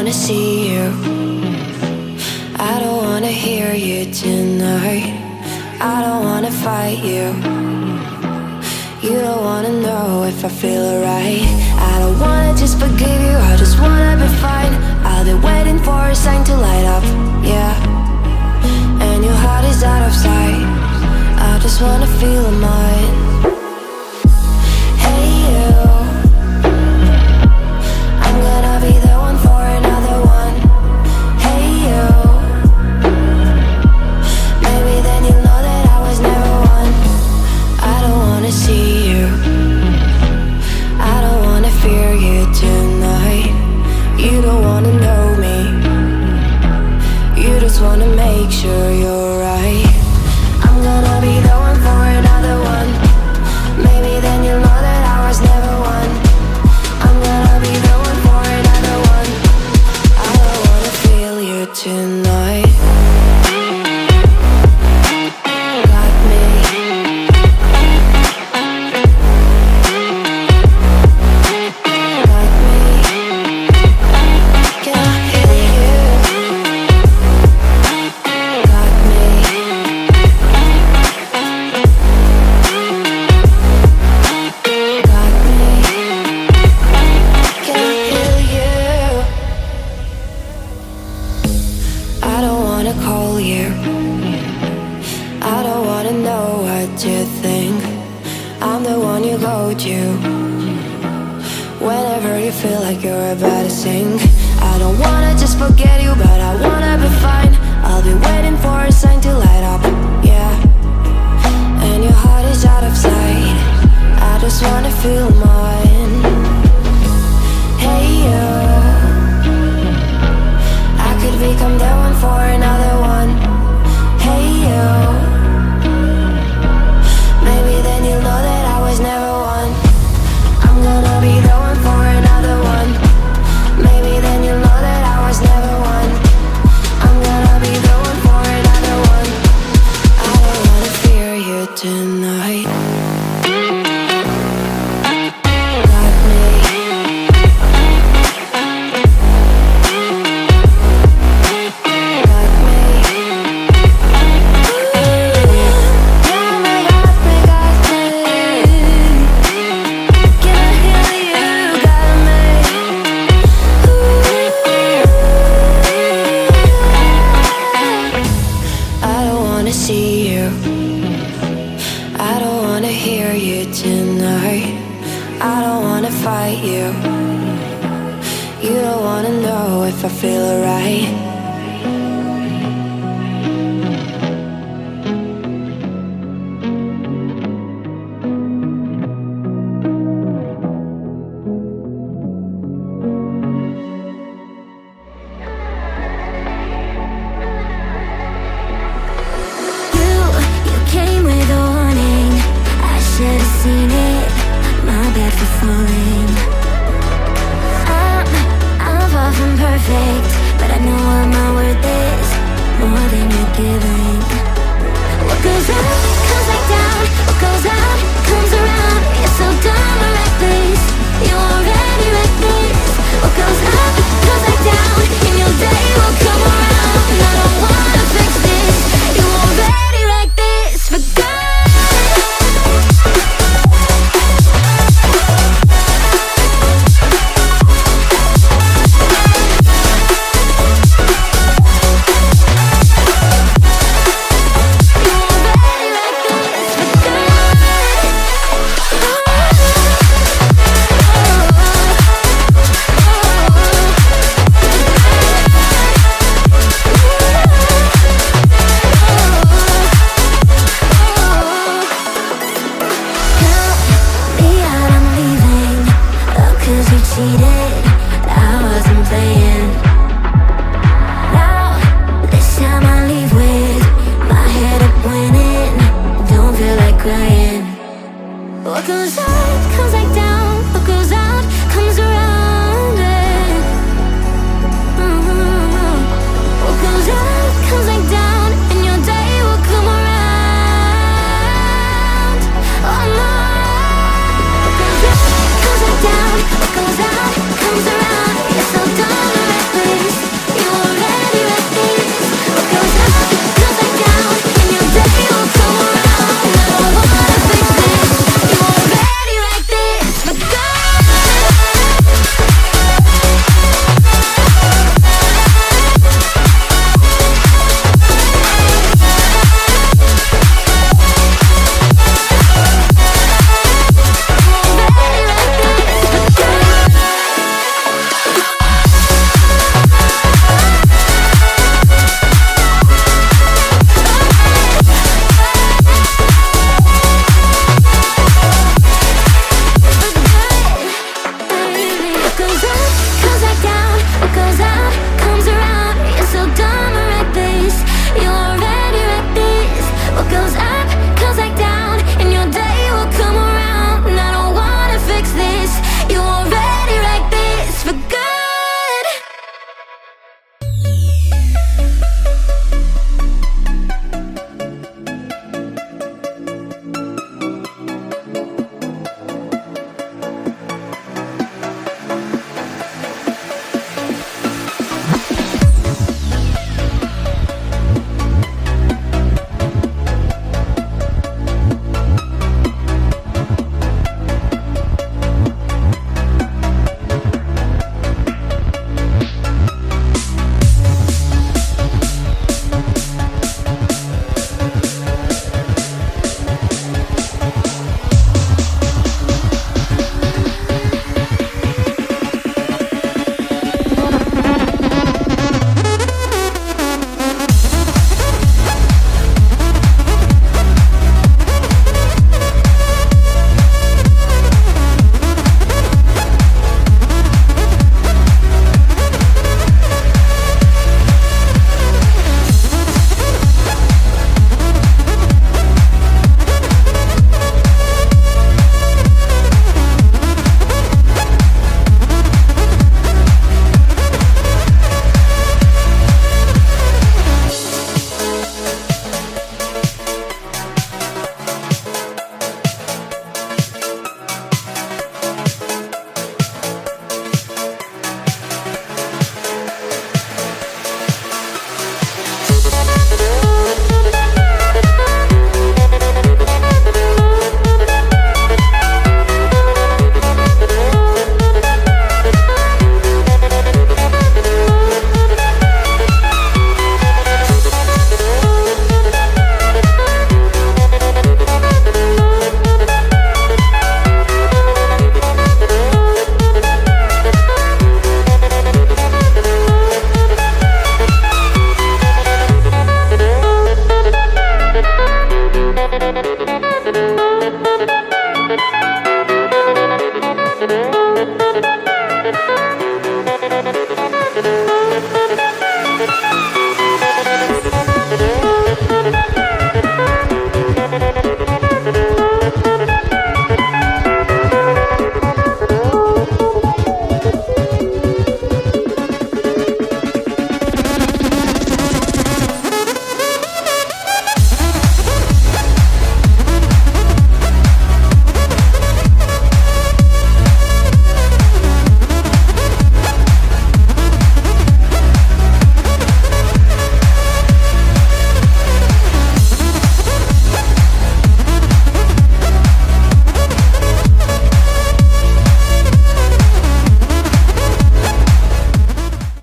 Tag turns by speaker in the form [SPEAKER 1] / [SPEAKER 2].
[SPEAKER 1] wanna see you. I don't wanna hear you tonight. I don't wanna fight you. You don't wanna know if I feel alright. I don't wanna just forgive you, I just wanna be fine. I'll be waiting for a sign to light up, yeah. And your heart is out of sight. I just wanna feel mine. Hey you, I'm gonna be the one for another one. Hey you, maybe then you'll know that I was never one. I don't wanna see you, I don't wanna fear you tonight. You don't wanna know me, you just wanna make sure you're right. I'm gonna be the one for another one. Maybe then you'll know that I was never one. I'm gonna be the one for another one. I don't wanna feel you tonight. Got me. Got me. Can I hear you? Got me. Got me. Can I hear you? I don't wanna call you. I don't wanna know what you think. I'm the one you go to whenever you feel like you're about to sink. I don't wanna just forget you, but I wanna be fine. I'll be waiting for a sign to light up, yeah. And your heart is out of sight. I just wanna feel mine. Hey you, I could become the one for another one. Hey you, maybe then you'll know that I was never one. I'm gonna be the one for another one. Maybe then you'll know that I was never one. I'm gonna be the one for another one. I don't wanna fear you tonight. Got me. Got me. Yeah, me, got me, got me. Can I hear you? Got me. I don't wanna see you. I don't wanna hear you tonight. I don't wanna fight you. You don't wanna know if I feel alright.
[SPEAKER 2] You came with a warning. I should've seen it. My bad for falling. I'm far from perfect, but I know what my worth is. More than you're giving. What goes up comes back down. What goes out comes around. You're so dumb or reckless. You already reckless. What goes up comes back down, and your day will come around. And I don't wanna fix this. You already like this for good. Cheated, I wasn't playing. Now, this time I leave with my head up winning. Don't feel like crying. What goes up comes back down. What goes out comes around. What goes up comes back down, and your day will come around. Oh no. What goes up comes back down. What goes out